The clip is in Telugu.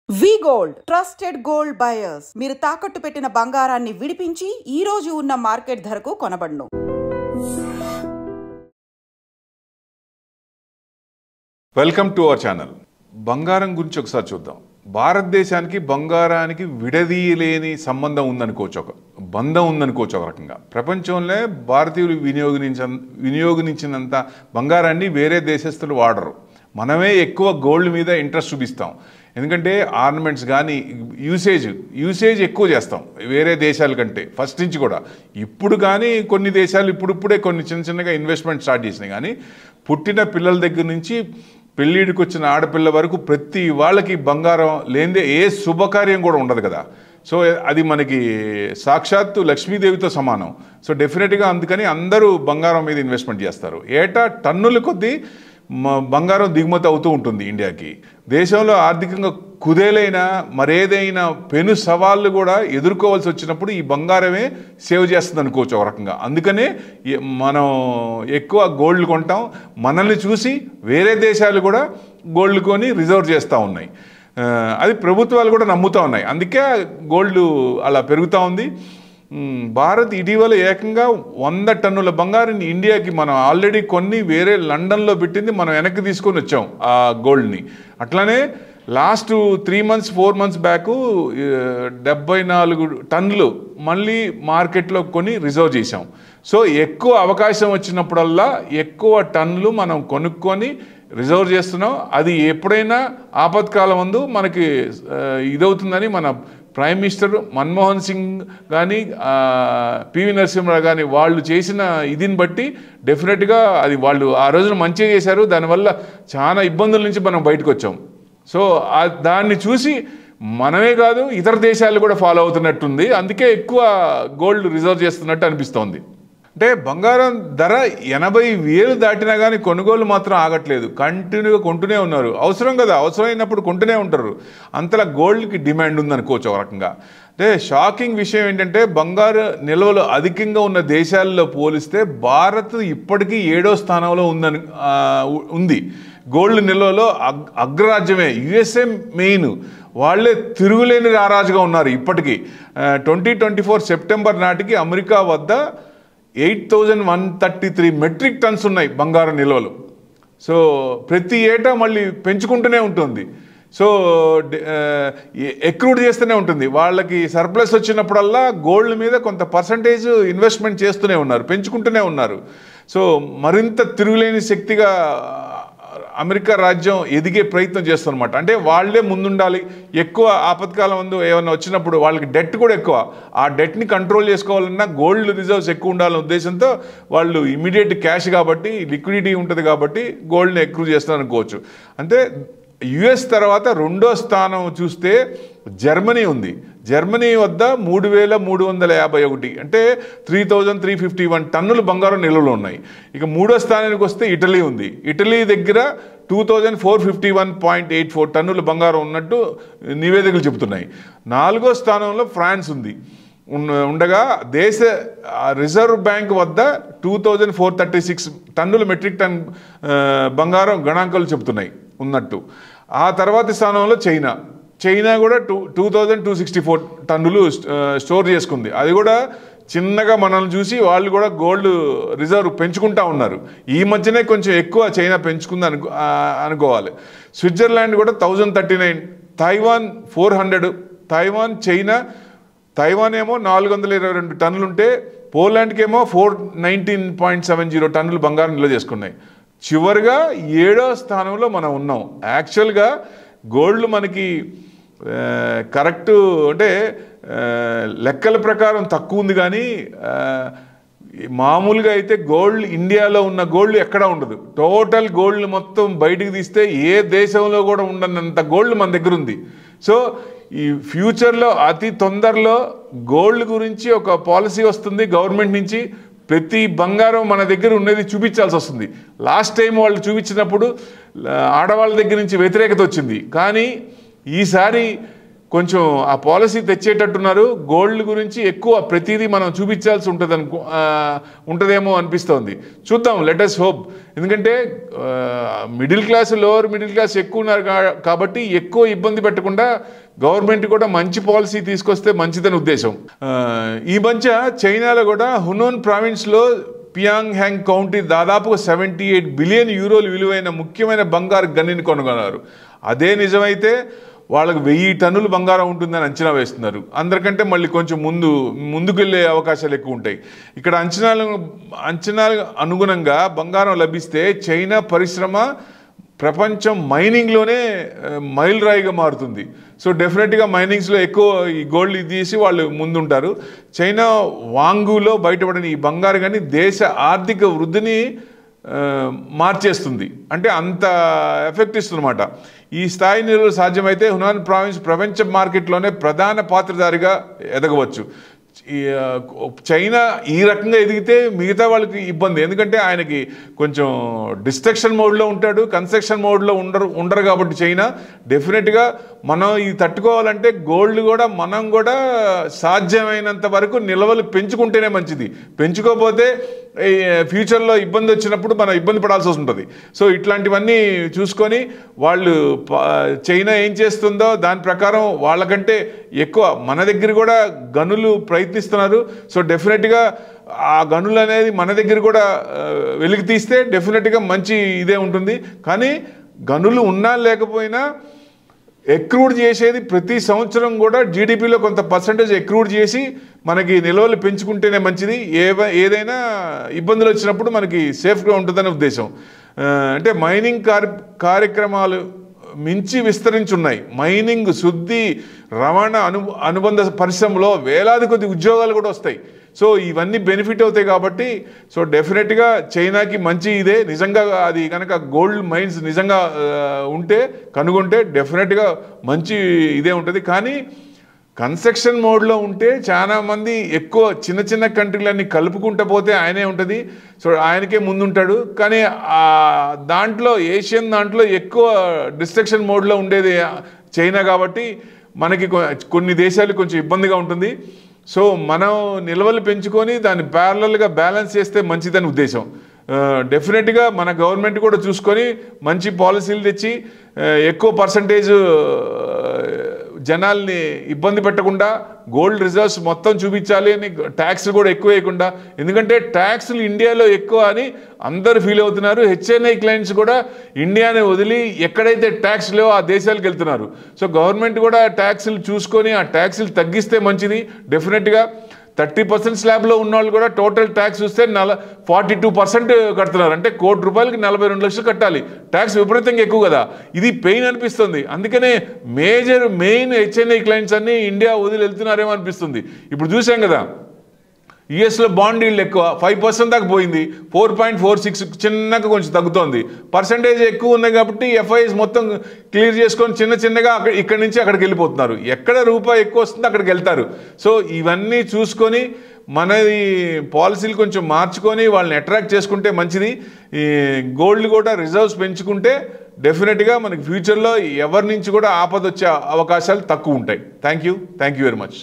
వి గోల్డ్ ట్రస్టెడ్ గోల్డ్ బయర్స్ మీరు తాకట్టు పెట్టిన బంగారాన్ని విడిపించి ఈ రోజు ఉన్న మార్కెట్ ధరకు కొనబడును. Welcome to our channel. బంగారం గురించి ఒకసారి చూద్దాం. భారతదేశానికి బంగారానికి విడదీయలేని సంబంధం ఉందనుకోవచ్చు, ఒక బంధం ఉందనుకోవచ్చు. ఒక రకంగా ప్రపంచంలో భారతీయులు వినియోగించినంత బంగారాన్ని వేరే దేశస్తులు వాడరు. మనమే ఎక్కువ గోల్డ్ మీద ఇంట్రెస్ట్ చూపిస్తాం. ఎందుకంటే ఆర్నమెంట్స్ కానీ యూసేజ్ ఎక్కువ చేస్తాం వేరే దేశాల కంటే ఫస్ట్ నుంచి కూడా. ఇప్పుడు కానీ కొన్ని దేశాలు ఇప్పుడిప్పుడే కొన్ని చిన్నగా ఇన్వెస్ట్మెంట్ స్టార్ట్ చేసినాయి. కానీ పుట్టిన పిల్లల దగ్గర నుంచి పెళ్ళిడికి వచ్చిన ఆడపిల్ల వరకు ప్రతి వాళ్ళకి బంగారం లేనిదే ఏ శుభకార్యం కూడా ఉండదు కదా. సో అది మనకి సాక్షాత్తు లక్ష్మీదేవితో సమానం. సో డెఫినెట్గా అందుకని అందరూ బంగారం మీద ఇన్వెస్ట్మెంట్ చేస్తారు. ఏటా టన్నుల కొద్దీ బంగారం దిగుమతి అవుతూ ఉంటుంది ఇండియాకి. దేశంలో ఆర్థికంగా కుదేలైన మరేదైనా పెను సవాళ్ళు కూడా ఎదుర్కోవాల్సి వచ్చినప్పుడు ఈ బంగారమే సేవ్ చేస్తుంది అనుకోవచ్చు ఒక రకంగా. అందుకనే మనం ఎక్కువ గోల్డ్ కొంటాం. మనల్ని చూసి వేరే దేశాలు కూడా గోల్డ్ కొని రిజర్వ్ చేస్తూ ఉన్నాయి. అది ప్రభుత్వాలు కూడా నమ్ముతూ ఉన్నాయి. అందుకే గోల్డ్ అలా పెరుగుతూ ఉంది. భారత్ ఇటీవల ఏకంగా 100 టన్నుల బంగారాన్ని ఇండియాకి మనం ఆల్రెడీ కొన్ని వేరే లండన్లో పెట్టింది మనం వెనక్కి తీసుకొని వచ్చాం ఆ గోల్డ్ని. అట్లానే లాస్ట్ 3 months 4 months బ్యాక్ 74 టన్నులు మళ్ళీ మార్కెట్లో కొని రిజర్వ్ చేసాం. సో ఎక్కువ అవకాశం వచ్చినప్పుడల్లా ఎక్కువ టన్నులు మనం కొనుక్కొని రిజర్వ్ చేస్తున్నాం. అది ఎప్పుడైనా ఆపత్కాలం ముందు మనకి ఇదవుతుందని మన ప్రైమ్ మినిస్టర్ మన్మోహన్ సింగ్ కానీ పివి నరసింహరావు కానీ వాళ్ళు చేసిన ఇదిని బట్టి డెఫినెట్గా అది వాళ్ళు ఆ రోజున మంచిగా చేశారు. దానివల్ల చాలా ఇబ్బందుల నుంచి మనం బయటకు వచ్చాం. సో దాన్ని చూసి మనమే కాదు ఇతర దేశాలు కూడా ఫాలో అవుతున్నట్టుంది. అందుకే ఎక్కువ గోల్డ్ రిజర్వ్ చేస్తున్నట్టు అనిపిస్తోంది. అంటే బంగారం ధర 80,000 దాటినా కానీ కొనుగోలు మాత్రం ఆగట్లేదు. కంటిన్యూగా కొంటూనే ఉన్నారు. అవసరం కదా, అవసరమైనప్పుడు కొంటూనే ఉంటారు. అంతలా గోల్డ్కి డిమాండ్ ఉందనుకోవచ్చు ఒక రకంగా. అంటే షాకింగ్ విషయం ఏంటంటే బంగారు నిల్వలు అధికంగా ఉన్న దేశాల్లో పోలిస్తే భారత్ ఇప్పటికీ 7వ స్థానంలో ఉంది. గోల్డ్ నిల్వలో అగ్రరాజ్యమే. యుఎస్ఏ మెయిన్. వాళ్ళే తిరుగులేని రారాజుగా ఉన్నారు ఇప్పటికీ. 2024 సెప్టెంబర్ నాటికి అమెరికా వద్ద 8,133 మెట్రిక్ టన్స్ ఉన్నాయి బంగారం నిల్వలు. సో ప్రతి ఏటా మళ్ళీ పెంచుకుంటూనే ఉంటుంది. సో ఎక్రూడ్ చేస్తూనే ఉంటుంది. వాళ్ళకి సర్ప్లస్ వచ్చినప్పుడల్లా గోల్డ్ మీద కొంత పర్సంటేజ్ ఇన్వెస్ట్మెంట్ చేస్తూనే ఉన్నారు, పెంచుకుంటూనే ఉన్నారు. సో మరింత తిరుగులేని శక్తిగా అమెరికా రాజ్యం ఎదిగే ప్రయత్నం చేస్తుందన్నమాట. అంటే వాళ్ళే ముందుండాలి. ఎక్కువ ఆపత్కాలం ముందు ఏమైనా వచ్చినప్పుడు వాళ్ళకి డెట్ కూడా ఎక్కువ. ఆ డెట్ని కంట్రోల్ చేసుకోవాలన్నా గోల్డ్ రిజర్వ్స్ ఎక్కువ ఉండాలనే ఉద్దేశంతో వాళ్ళు ఇమీడియట్ క్యాష్ కాబట్టి లిక్విడిటీ ఉంటుంది కాబట్టి గోల్డ్ని ఎక్కువ చేస్తారు అనుకోవచ్చు. అంటే యుఎస్ తర్వాత 2వ స్థానం చూస్తే జర్మనీ ఉంది. జర్మనీ వద్ద 3,351 అంటే 3,351 టన్నులు బంగారం నిల్వలు ఉన్నాయి. ఇక 3వ స్థానానికి వస్తే ఇటలీ ఉంది. ఇటలీ దగ్గర 2,451.84 టన్నుల బంగారం ఉన్నట్టు నివేదికలు చెబుతున్నాయి. 4వ స్థానంలో ఫ్రాన్స్ ఉంది. ఉండగా దేశ రిజర్వ్ బ్యాంక్ వద్ద 2,436 టన్నుల మెట్రిక్ టన్ బంగారం గణాంకాలు చెబుతున్నాయి ఉన్నట్టు. ఆ తర్వాతి స్థానంలో చైనా కూడా 2,264 టన్నులు స్టోర్ చేసుకుంది. అది కూడా చిన్నగా మనల్ని చూసి వాళ్ళు కూడా గోల్డ్ రిజర్వ్ పెంచుకుంటా ఉన్నారు. ఈ మధ్యనే కొంచెం ఎక్కువ చైనా పెంచుకుంది అనుకోవాలి. స్విట్జర్లాండ్ కూడా 1,039, తైవాన్ 400. తైవాన్ ఏమో 422 టన్నులు ఉంటే పోలాండ్కి ఏమో 419.70 టన్నులు బంగారం నిల్వ చేసుకున్నాయి. చివరిగా 7వ స్థానంలో మనం ఉన్నాం. యాక్చువల్గా గోల్డ్ మనకి కరెక్ట్ అంటే లెక్కల ప్రకారం తక్కువ ఉంది. కానీ మామూలుగా అయితే గోల్డ్ ఇండియాలో ఉన్న గోల్డ్ ఎక్కడా ఉండదు. టోటల్ గోల్డ్ మొత్తం బయటికి తీస్తే ఏ దేశంలో కూడా ఉండనంత గోల్డ్ మన దగ్గర ఉంది. సో ఈ ఫ్యూచర్లో అతి తొందరలో గోల్డ్ గురించి ఒక పాలసీ వస్తుంది గవర్నమెంట్ నుంచి. ప్రతి బంగారం మన దగ్గర ఉన్నది చూపించాల్సి వస్తుంది. లాస్ట్ టైం వాళ్ళు చూపించినప్పుడు ఆడవాళ్ళ దగ్గర నుంచి వ్యతిరేకత వచ్చింది. కానీ ఈసారి కొంచెం ఆ పాలసీ తెచ్చేటట్టున్నారు. గోల్డ్ గురించి ఎక్కువ ప్రతిదీ మనం చూపించాల్సి ఉంటుందేమో అనిపిస్తోంది. చూద్దాం, లెట్ us హోప్. ఎందుకంటే middle class, lower middle class ఎక్కువ ఉన్నారు కాబట్టి ఎక్కువ ఇబ్బంది పెట్టకుండా గవర్నమెంట్ కూడా మంచి పాలసీ తీసుకొస్తే మంచిదని ఉద్దేశం. ఈ మధ్య చైనాలో కూడా హునాన్ ప్రావిన్స్లో పియాంగ్ హ్యాంగ్ కౌంటీ దాదాపు 78 బిలియన్ యూరోలు విలువైన ముఖ్యమైన బంగారు గనిని కొనుగొన్నారు. అదే నిజమైతే వాళ్ళకు 1000 టన్నులు బంగారం ఉంటుందని అంచనా వేస్తున్నారు. అందరికంటే మళ్ళీ కొంచెం ముందుకెళ్ళే అవకాశాలు ఎక్కువ ఉంటాయి. ఇక్కడ అంచనాలు అనుగుణంగా బంగారం లభిస్తే చైనా పరిశ్రమ ప్రపంచం మైనింగ్లోనే మైలురాయిగా మారుతుంది. సో డెఫినెట్గా మైనింగ్స్లో ఎక్కువ ఈ గోల్డ్ తీసి వాళ్ళు ముందుంటారు. చైనా వాంగులో బయటపడిన ఈ బంగారు కానీ దేశ ఆర్థిక వృద్ధిని మార్చేస్తుంది. అంటే అంత ఎఫెక్ట్ ఇస్తుందన్నమాట. ఈ స్థాయి నిలువ సాధ్యమైతే హునాన్ ప్రావిన్స్ ప్రపంచ మార్కెట్లోనే ప్రధాన పాత్రధారిగా ఎదగవచ్చు. చైనా ఈ రకంగా ఎదిగితే మిగతా వాళ్ళకి ఇబ్బంది. ఎందుకంటే ఆయనకి కొంచెం డిస్ట్రక్షన్ మోడ్లో ఉంటాడు, కన్స్ట్రక్షన్ మోడ్లో ఉండరు కాబట్టి చైనా డెఫినెట్గా మనం ఇది తట్టుకోవాలంటే గోల్డ్ కూడా మనం కూడా సాధ్యమైనంత వరకు నిల్వలు పెంచుకుంటేనే మంచిది. పెంచుకోకపోతే ఫ్యూచర్లో ఇబ్బంది వచ్చినప్పుడు మనం ఇబ్బంది పడాల్సి వస్తుంది. సో ఇట్లాంటివన్నీ చూసుకొని వాళ్ళు చైనా ఏం చేస్తుందో దాని ప్రకారం వాళ్ళకంటే ఎక్కువ మన దగ్గర కూడా గనులు ప్రయత్నిస్తున్నారు. సో డెఫినెట్గా ఆ గనులు అనేది మన దగ్గర కూడా వెలికి తీస్తే డెఫినెట్గా మంచి ఇదే ఉంటుంది. కానీ గనులు ఉన్నా లేకపోయినా ఎక్రూడ్ చేసేది ప్రతి సంవత్సరం కూడా జీడిపిలో కొంత పర్సంటేజ్ ఎక్రూడ్ చేసి మనకి నిల్వలు పెంచుకుంటేనే మంచిది. ఏదైనా ఇబ్బందులు వచ్చినప్పుడు మనకి సేఫ్గా ఉంటుందనే ఉద్దేశం. అంటే మైనింగ్ కార్యక్రమాలు మించి విస్తరించున్నాయి. మైనింగ్, శుద్ధి, రవాణా అనుబంధ పరిశ్రమలో వేలాది కొద్ది ఉద్యోగాలు కూడా వస్తాయి. సో ఇవన్నీ బెనిఫిట్ అవుతాయి కాబట్టి సో డెఫినెట్గా చైనాకి మంచి ఇదే. నిజంగా అది కనుక గోల్డ్ మైన్స్ నిజంగా కనుగొంటే డెఫినెట్గా మంచి ఇదే ఉంటుంది. కానీ కన్స్ట్రక్షన్ మోడ్లో ఉంటే చాలామంది ఎక్కువ చిన్న చిన్న కంట్రీలన్నీ కలుపుకుంటూ పోతే ఆయనే ఉంటుంది. సో ఆయనకే ముందుంటాడు. కానీ దాంట్లో ఏషియన్ దాంట్లో ఎక్కువ డిస్ట్రక్షన్ మోడ్లో ఉండేది చైనా కాబట్టి మనకి కొన్ని దేశాలు కొంచెం ఇబ్బందిగా ఉంటుంది. సో మనం నిల్వలు పెంచుకొని దాన్ని ప్యారలల్గా బ్యాలెన్స్ చేస్తే మంచిదని ఉద్దేశం. డెఫినెట్గా మన గవర్నమెంట్ కూడా చూసుకొని మంచి పాలసీలు తెచ్చి ఎక్కువ పర్సంటేజ్ జనాల్ని ఇబ్బంది పెట్టకుండా గోల్డ్ రిజర్వ్స్ మొత్తం చూపించాలి అని ట్యాక్స్ కూడా ఎక్కువ వేయకుండా. ఎందుకంటే ట్యాక్స్లు ఇండియాలో ఎక్కువ అని అందరూ ఫీల్ అవుతున్నారు. హెచ్ఎన్ఐ క్లయింట్స్ కూడా ఇండియాని వదిలి ఎక్కడైతే ట్యాక్స్ లేవో ఆ దేశాలకు వెళ్తున్నారు. సో గవర్నమెంట్ కూడా ట్యాక్స్లు చూసుకొని ఆ ట్యాక్స్లు తగ్గిస్తే మంచిది. డెఫినెట్గా 30% స్లాబ్లో ఉన్న వాళ్ళు కూడా టోటల్ ట్యాక్స్ చూస్తే 42% కడుతున్నారు. అంటే ₹1,00,00,000కి 42 లక్షలు కట్టాలి. ట్యాక్స్ విపరీతంగా ఎక్కువ కదా. ఇది పెయిన్ అనిపిస్తుంది. అందుకనే మెయిన్ హెచ్ఎన్ఐ క్లయింట్స్ అన్నీ ఇండియా వదిలి వెళ్తున్నారేమో అనిపిస్తుంది. ఇప్పుడు చూసాం కదా, యుఎస్లో బాండ్ ఈల్డ్ ఎక్కువ 5% దాకా పోయింది. 4.46 చిన్నగా కొంచెం తగ్గుతోంది. పర్సంటేజ్ ఎక్కువ ఉన్నాయి కాబట్టి ఎఫ్ఐఎస్ మొత్తం క్లియర్ చేసుకొని చిన్నగా ఇక్కడి నుంచి అక్కడికి వెళ్ళిపోతున్నారు. ఎక్కడ రూపాయి ఎక్కువ వస్తుందో అక్కడికి వెళ్తారు. సో ఇవన్నీ చూసుకొని మనది పాలసీలు కొంచెం మార్చుకొని వాళ్ళని అట్రాక్ట్ చేసుకుంటే మంచిది. ఈ గోల్డ్ కూడా రిజర్వ్స్ పెంచుకుంటే డెఫినెట్గా మనకి ఫ్యూచర్లో ఎవరి నుంచి కూడా ఆపద వచ్చే అవకాశాలు తక్కువ ఉంటాయి. Thank you very much.